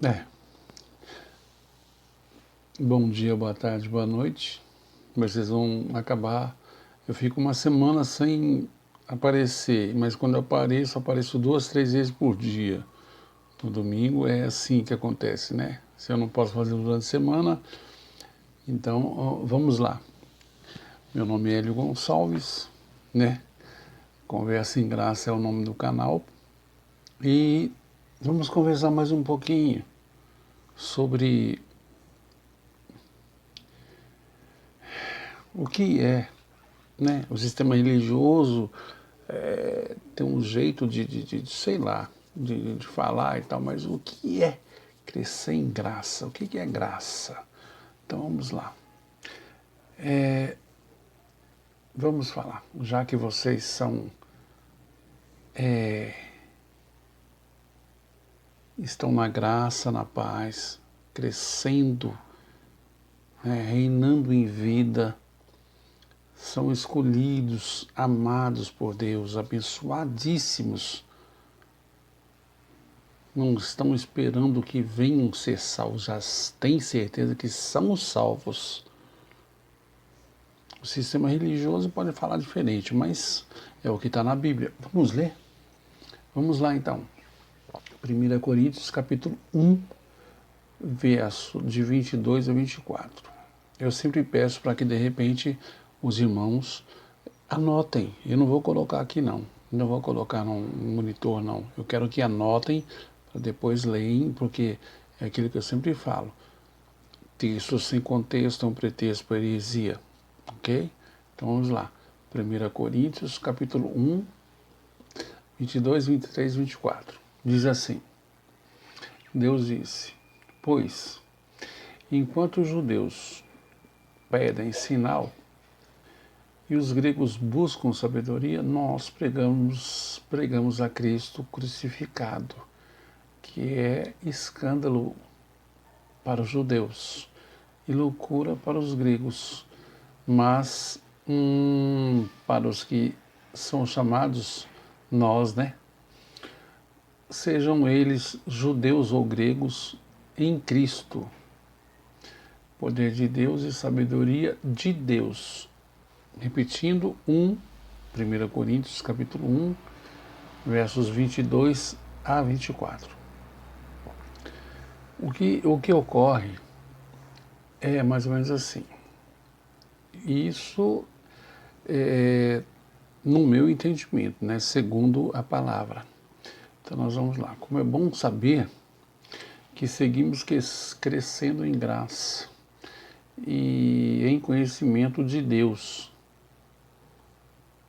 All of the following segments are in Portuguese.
É, bom dia, boa tarde, boa noite. Vocês vão acabar. Eu fico uma semana sem aparecer, mas quando eu apareço 2, 3 vezes por dia. No domingo é assim que acontece, né? Se eu não posso fazer durante a semana, então vamos lá. Meu nome é Hélio Gonçalves, né? Conversa em Graça é o nome do canal. E vamos conversar mais um pouquinho sobre o que é, né? O sistema religioso tem um jeito sei lá, de falar e tal, mas o que é crescer em graça? O que é graça? Então vamos lá. Vamos falar, já que vocês estão na graça, na paz, crescendo, reinando em vida, são escolhidos, amados por Deus, abençoadíssimos. Não estão esperando que venham ser salvos, já têm certeza que são salvos. O sistema religioso pode falar diferente, mas é o que está na Bíblia. Vamos ler? Vamos lá então. 1 Coríntios capítulo 1, verso de 22 a 24. Eu sempre peço para que de repente os irmãos anotem. Eu não vou colocar aqui não. Não vou colocar no monitor não. Eu quero que anotem para depois leem, porque é aquilo que eu sempre falo. Texto sem contexto é um pretexto para heresia. Ok? Então vamos lá. 1 Coríntios capítulo 1, 22, 23, 24. Diz assim: Deus disse: Pois, enquanto os judeus pedem sinal e os gregos buscam sabedoria, nós pregamos a Cristo crucificado, que é escândalo para os judeus e loucura para os gregos, mas para os que são chamados nós, né? Sejam eles judeus ou gregos, em Cristo, poder de Deus e sabedoria de Deus. Repetindo, 1 Coríntios capítulo 1, versos 22 a 24. O que ocorre é mais ou menos assim. Isso é no meu entendimento, né, segundo a palavra. Então nós vamos lá. Como é bom saber que seguimos crescendo em graça e em conhecimento de Deus.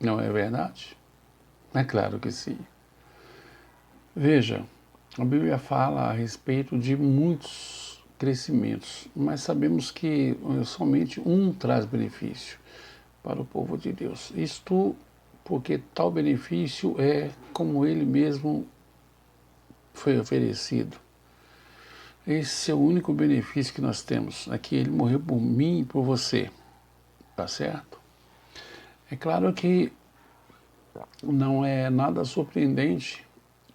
Não é verdade? É claro que sim. Veja, a Bíblia fala a respeito de muitos crescimentos, mas sabemos que somente um traz benefício para o povo de Deus. Isto porque tal benefício é como ele mesmo foi oferecido. Esse é o único benefício que nós temos, é que ele morreu por mim e por você, tá certo? É claro que não é nada surpreendente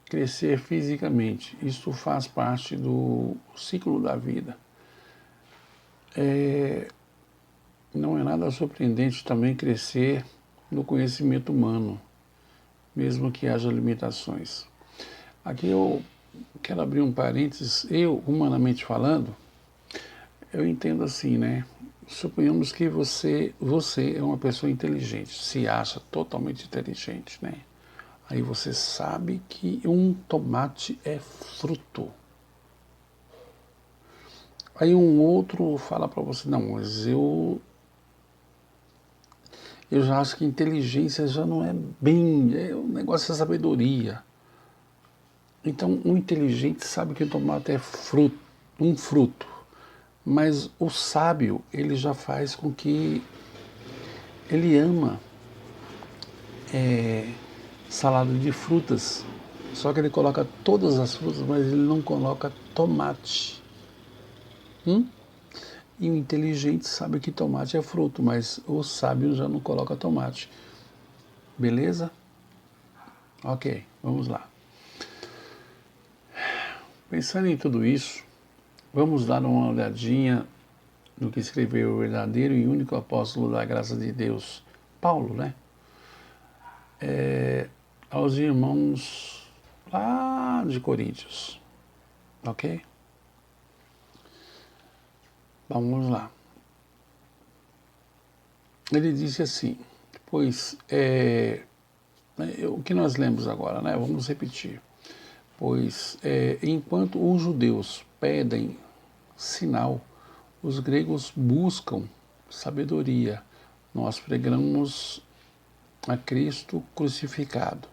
crescer fisicamente, isso faz parte do ciclo da vida. Não é nada surpreendente também crescer no conhecimento humano, mesmo que haja limitações. Aqui eu quero abrir um parênteses, eu, humanamente falando, eu entendo assim, né? Suponhamos que você é uma pessoa inteligente, se acha totalmente inteligente, né? Aí você sabe que um tomate é fruto. Aí um outro fala para você, não, mas eu já acho que inteligência já não é bem, o negócio é sabedoria. Então, um inteligente sabe que o tomate é fruto, um fruto, mas o sábio, ele já faz com que ele ama salada de frutas, só que ele coloca todas as frutas, mas ele não coloca tomate. E o inteligente sabe que tomate é fruto, mas o sábio já não coloca tomate. Beleza? Ok, vamos lá. Pensando em tudo isso, Vamos dar uma olhadinha no que escreveu o verdadeiro e único apóstolo da graça de Deus, Paulo, né? Aos irmãos lá de Coríntios, ok? Vamos lá. Ele disse assim, pois o que nós lemos agora, né? Vamos repetir. Pois enquanto os judeus pedem sinal, os gregos buscam sabedoria. Nós pregamos a Cristo crucificado,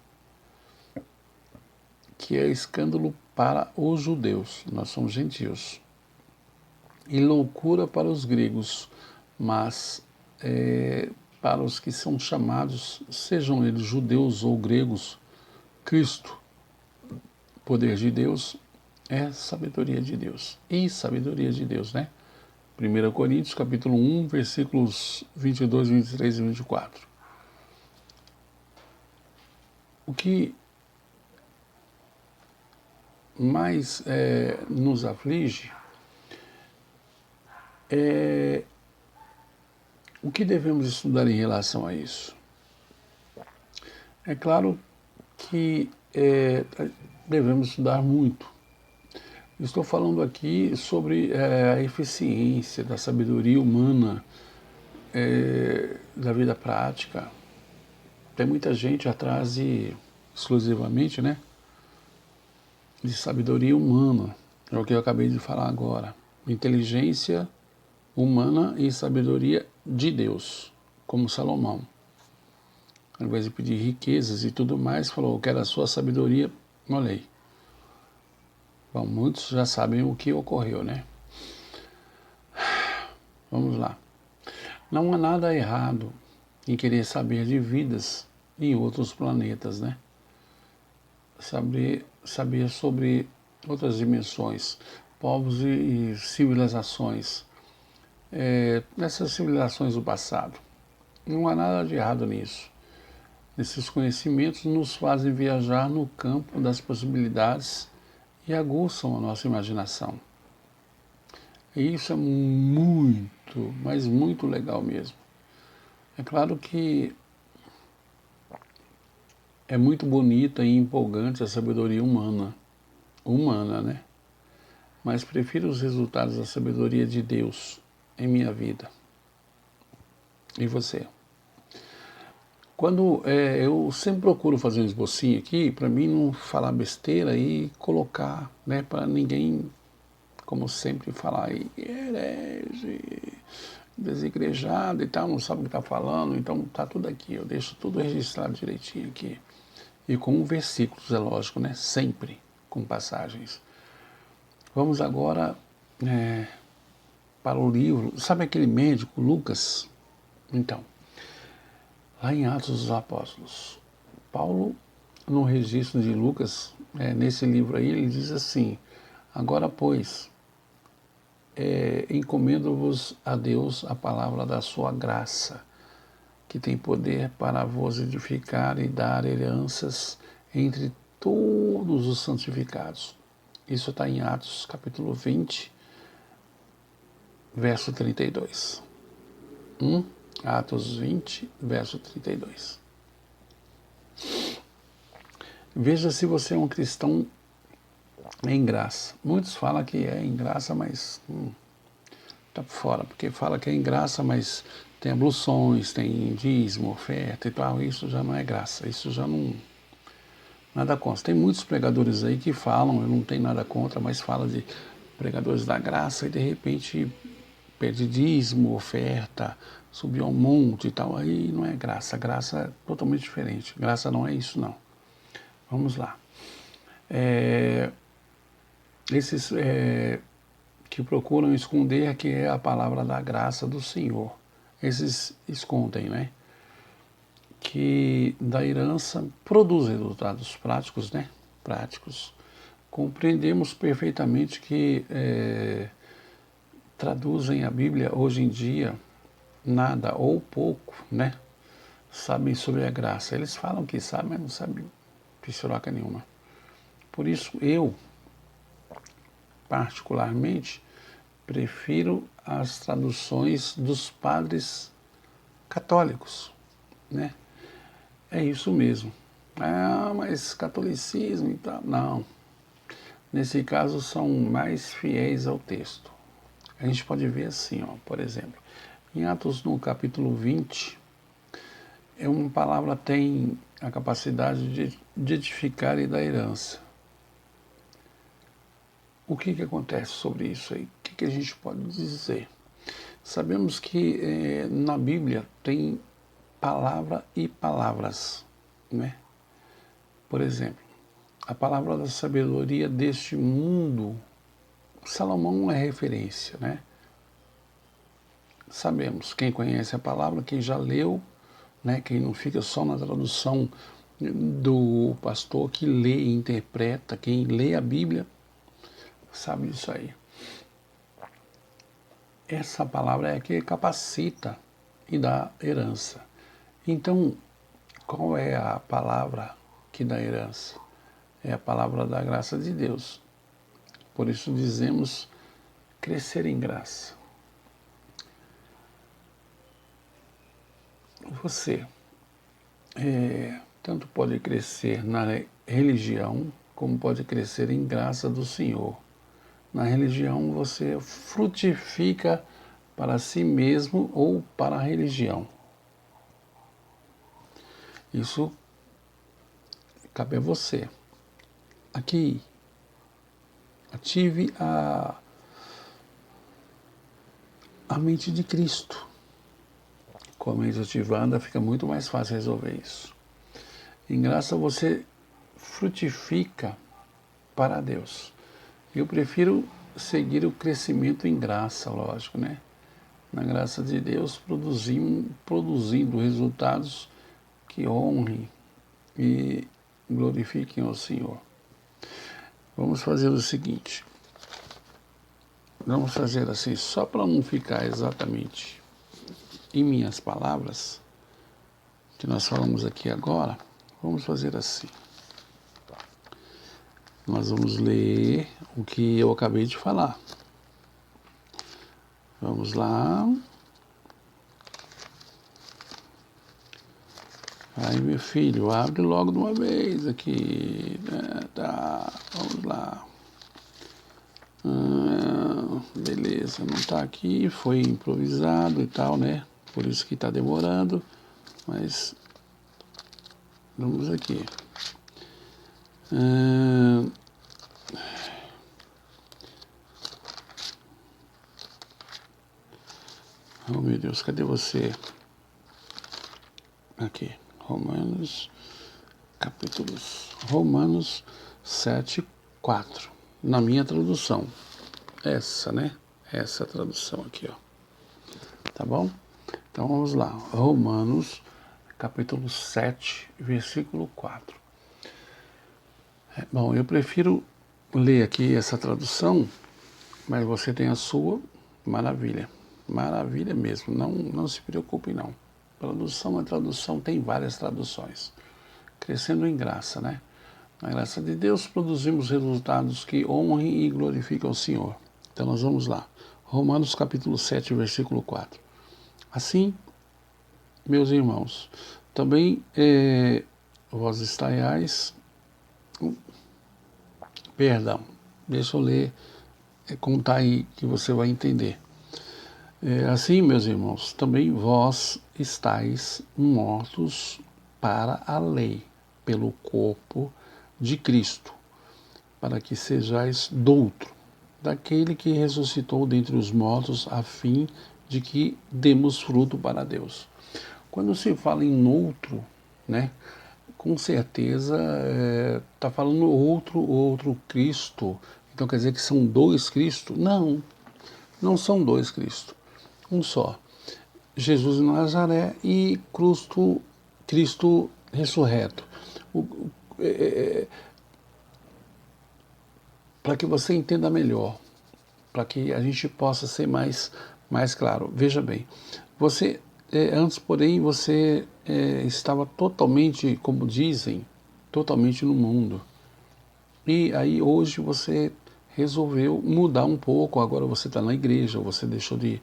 que é escândalo para os judeus, nós somos gentios, e loucura para os gregos, mas para os que são chamados, sejam eles judeus ou gregos, Cristo, poder de Deus, é sabedoria de Deus. E sabedoria de Deus, né? 1 Coríntios, capítulo 1, versículos 22, 23 e 24. O que mais nos aflige é o que devemos estudar em relação a isso. É claro que devemos estudar muito. Estou falando aqui sobre a eficiência da sabedoria humana, da vida prática. Tem muita gente atrás exclusivamente, né, de sabedoria humana. É o que eu acabei de falar agora. Inteligência humana e sabedoria de Deus, como Salomão. Ao invés de pedir riquezas e tudo mais, falou, eu quero a sua sabedoria, olha aí. Bom, muitos já sabem o que ocorreu, né? Vamos lá. Não há nada errado em querer saber de vidas em outros planetas, né? Saber sobre outras dimensões, povos e civilizações, dessas civilizações do passado. Não há nada de errado nisso. Esses conhecimentos nos fazem viajar no campo das possibilidades e aguçam a nossa imaginação. E isso é muito, mas muito legal mesmo. É claro que é muito bonita e empolgante a sabedoria humana, né? Mas prefiro os resultados da sabedoria de Deus em minha vida. E você? Quando eu sempre procuro fazer um esbocinho aqui, para mim não falar besteira e colocar, né, para ninguém, como sempre, falar herege, desigrejado e tal, não sabe o que está falando, então tá tudo aqui, eu deixo tudo registrado direitinho aqui. E com versículos, é lógico, né, sempre com passagens. Vamos agora para o livro, sabe aquele médico, Lucas? Então, lá em Atos dos Apóstolos, Paulo, no registro de Lucas, nesse livro aí, ele diz assim, agora, pois, encomendo-vos a Deus a palavra da sua graça, que tem poder para vos edificar e dar heranças entre todos os santificados. Isso está em Atos, capítulo 20, verso 32. Atos 20, verso 32. Veja se você é um cristão em graça. Muitos falam que é em graça, mas está fora, porque fala que é em graça, mas tem abluções, tem dízimo, oferta e tal. Isso já não é graça, isso já não... Nada contra. Tem muitos pregadores aí que falam, eu não tenho nada contra, mas fala de pregadores da graça e de repente pede dízimo, oferta, subiu ao monte e tal, aí não é graça. Graça é totalmente diferente. Graça não é isso, não. Vamos lá. Esses que procuram esconder que é a palavra da graça do Senhor, esses escondem, né? Que da herança produz resultados práticos, né? Práticos. Compreendemos perfeitamente que traduzem a Bíblia hoje em dia nada ou pouco, né? Sabem sobre a graça. Eles falam que sabem, mas não sabem psiroca nenhuma. Por isso, eu, particularmente, prefiro as traduções dos padres católicos, né? É isso mesmo. Ah, mas catolicismo e tal. Não. Nesse caso, são mais fiéis ao texto. A gente pode ver assim, ó, por exemplo, em Atos, no capítulo 20, uma palavra tem a capacidade de edificar e dar herança. O que acontece sobre isso aí? O que a gente pode dizer? Sabemos que na Bíblia tem palavra e palavras, né? Por exemplo, a palavra da sabedoria deste mundo, Salomão é referência, né? Sabemos, quem conhece a palavra, quem já leu, né? Quem não fica só na tradução do pastor que lê e interpreta, quem lê a Bíblia, sabe disso aí. Essa palavra é a que capacita e dá herança. Então, qual é a palavra que dá herança? É a palavra da graça de Deus. Por isso dizemos crescer em graça. Você tanto pode crescer na religião, como pode crescer em graça do Senhor. Na religião você frutifica para si mesmo ou para a religião. Isso cabe a você. Aqui, ative a mente de Cristo. Com a mente ativada fica muito mais fácil resolver isso. Em graça você frutifica para Deus. Eu prefiro seguir o crescimento em graça, lógico, né? Na graça de Deus, produzindo resultados que honrem e glorifiquem ao Senhor. Vamos fazer o seguinte. Vamos fazer assim, só para não ficar exatamente em minhas palavras, que nós falamos aqui agora, vamos fazer assim. Nós vamos ler o que eu acabei de falar. Vamos lá. Aí, meu filho, abre logo de uma vez aqui. Tá, vamos lá. Beleza, não tá aqui, foi improvisado e tal, né? Por isso que tá demorando, mas vamos aqui. Oh, meu Deus, cadê você? Aqui, Romanos 7, 4. Na minha tradução. Essa, né? Essa tradução aqui, ó. Tá bom? Então vamos lá. Romanos, capítulo 7, versículo 4. Bom, eu prefiro ler aqui essa tradução, mas você tem a sua, maravilha. Maravilha mesmo, não se preocupe não. Tradução é tradução, tem várias traduções. Crescendo em graça, né? Na graça de Deus produzimos resultados que honrem e glorificam o Senhor. Então nós vamos lá. Romanos capítulo 7, versículo 4. Assim, meus irmãos, também vós estaiais... Perdão, deixa eu ler, contar aí que você vai entender. Assim, meus irmãos, também vós estáis mortos para a lei, pelo corpo de Cristo, para que sejais doutro, daquele que ressuscitou dentre os mortos, a fim de que demos fruto para Deus. Quando se fala em outro, né, com certeza está falando outro Cristo. Então quer dizer que são dois Cristo? Não, não são dois Cristo. Um só. Jesus de Nazaré e Cristo ressurreto. Para que você entenda melhor, para que a gente possa ser mais claro. Veja bem, você, antes, porém, você estava totalmente, como dizem, totalmente no mundo. E aí hoje você resolveu mudar um pouco, agora você está na igreja, você deixou de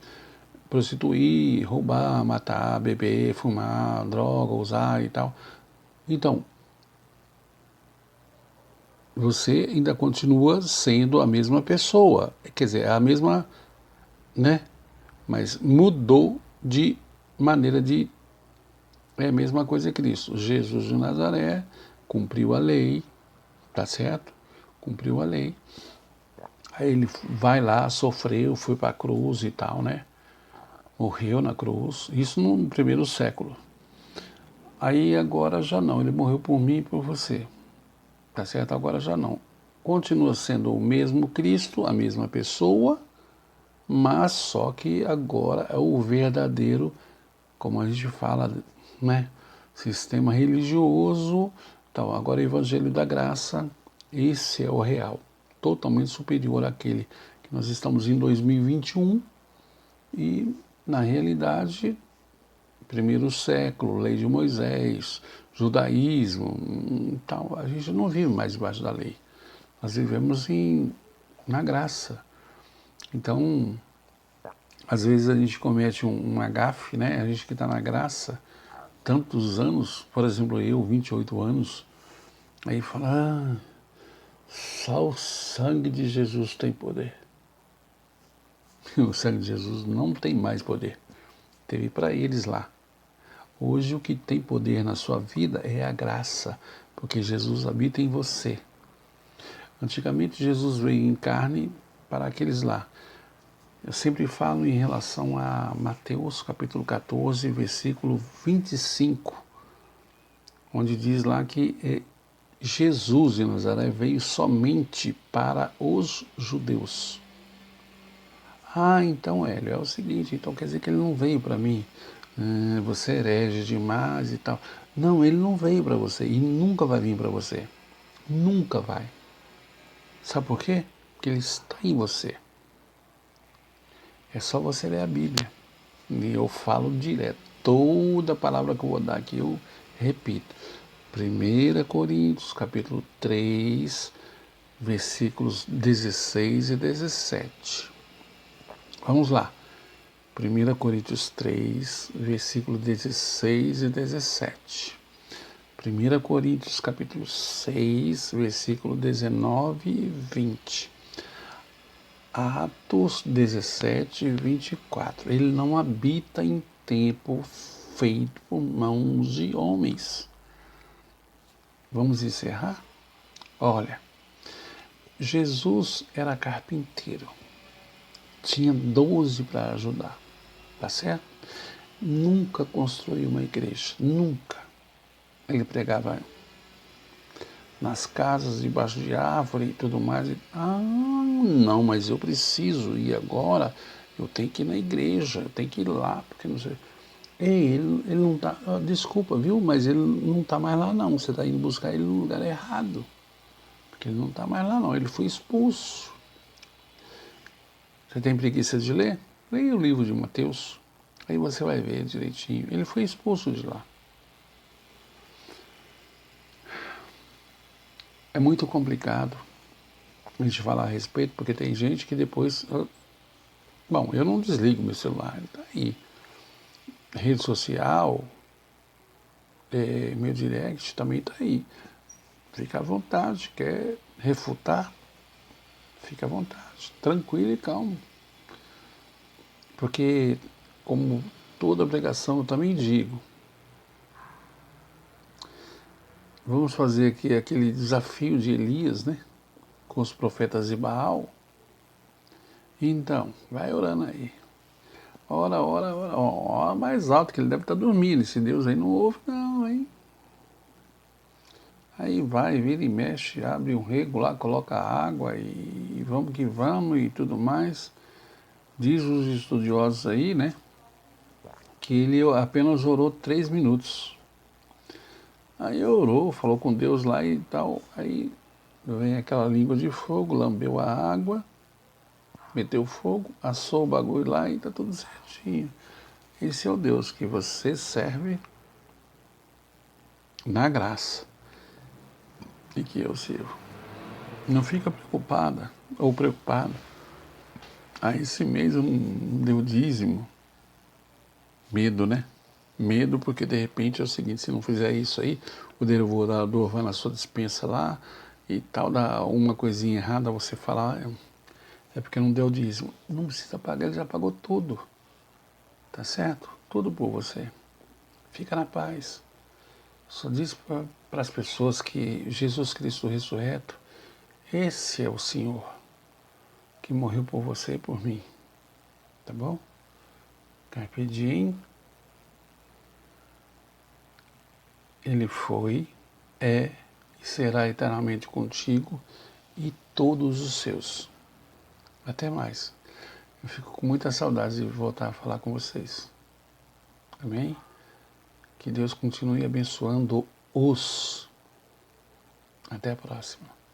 prostituir, roubar, matar, beber, fumar, droga, usar e tal. Então, você ainda continua sendo a mesma pessoa, quer dizer, a mesma, né? Mas mudou de maneira de... É a mesma coisa que Cristo. Jesus de Nazaré cumpriu a lei, tá certo? Cumpriu a lei. Aí ele vai lá, sofreu, foi para a cruz e tal, né? Morreu na cruz, isso no primeiro século. Aí agora já não, ele morreu por mim e por você, tá certo? Agora já não. Continua sendo o mesmo Cristo, a mesma pessoa, mas só que agora é o verdadeiro, como a gente fala, né? Sistema religioso, então agora é o Evangelho da Graça, esse é o real, totalmente superior àquele que nós estamos em 2021 e, na realidade, primeiro século, lei de Moisés, judaísmo, tal, a gente não vive mais debaixo da lei, nós vivemos na graça. Então, às vezes a gente comete um agafe, né? A gente que está na graça, tantos anos, por exemplo, eu, 28 anos, aí fala, só o sangue de Jesus tem poder. O sangue de Jesus não tem mais poder. Teve para eles lá. Hoje o que tem poder na sua vida é a graça, porque Jesus habita em você. Antigamente Jesus veio em carne para aqueles lá. Eu sempre falo em relação a Mateus capítulo 14, versículo 25, onde diz lá que Jesus de Nazaré veio somente para os judeus. Então, Hélio, é o seguinte, então quer dizer que ele não veio para mim, você herege demais e tal. Não, ele não veio para você e nunca vai vir para você. Nunca vai. Sabe por quê? Porque ele está em você. É só você ler a Bíblia. E eu falo direto. Toda palavra que eu vou dar aqui, eu repito. 1 Coríntios, capítulo 3, versículos 16 e 17. Vamos lá. 1 Coríntios 3, versículos 16 e 17. 1 Coríntios, capítulo 6, versículo 19 e 20. Atos 17, 24. Ele não habita em templo feito por mãos de homens. Vamos encerrar? Olha, Jesus era carpinteiro. Tinha 12 para ajudar, tá certo? Nunca construiu uma igreja, nunca. Ele pregava nas casas, debaixo de árvore e tudo mais. Não, mas eu preciso ir agora, eu tenho que ir na igreja, eu tenho que ir lá, porque não sei. Ei, ele não está, desculpa, viu, mas ele não está mais lá não, você está indo buscar ele no lugar errado, porque ele não está mais lá não, ele foi expulso. Você tem preguiça de ler? Leia o livro de Mateus, aí você vai ver direitinho, ele foi expulso de lá. É muito complicado a gente falar a respeito, porque tem gente que depois... Bom, eu não desligo meu celular, ele está aí. Rede social, meu direct também está aí. Fica à vontade, quer refutar? Fica à vontade, tranquilo e calmo. Porque, como toda pregação, eu também digo, vamos fazer aqui aquele desafio de Elias, né? Com os profetas de Baal. Então, vai orando aí. Ora mais alto, que ele deve estar dormindo. Esse Deus aí não ouve, não, hein? Aí vai, vira e mexe, abre um rego lá, coloca água e vamos que vamos e tudo mais. Diz os estudiosos aí, né? Que ele apenas orou 3 minutos. Aí orou, falou com Deus lá e tal. Aí vem aquela língua de fogo, lambeu a água, meteu fogo, assou o bagulho lá e tá tudo certinho. Esse é o Deus que você serve na graça e que eu sirvo. Não fica preocupada, ou preocupado. Esse mês eu não dei o dízimo. Medo, né? Medo porque de repente é o seguinte, se não fizer isso aí, o devorador vai na sua despensa lá e tal, dá uma coisinha errada, você fala, é porque não deu o dízimo. Não precisa pagar, ele já pagou tudo. Tá certo? Tudo por você. Fica na paz. Só diz para as pessoas que Jesus Cristo ressurreto, esse é o Senhor que morreu por você e por mim. Tá bom? Carpe diem. Ele foi, é e será eternamente contigo e todos os seus. Até mais. Eu fico com muita saudade de voltar a falar com vocês. Amém? Que Deus continue abençoando-os. Até a próxima.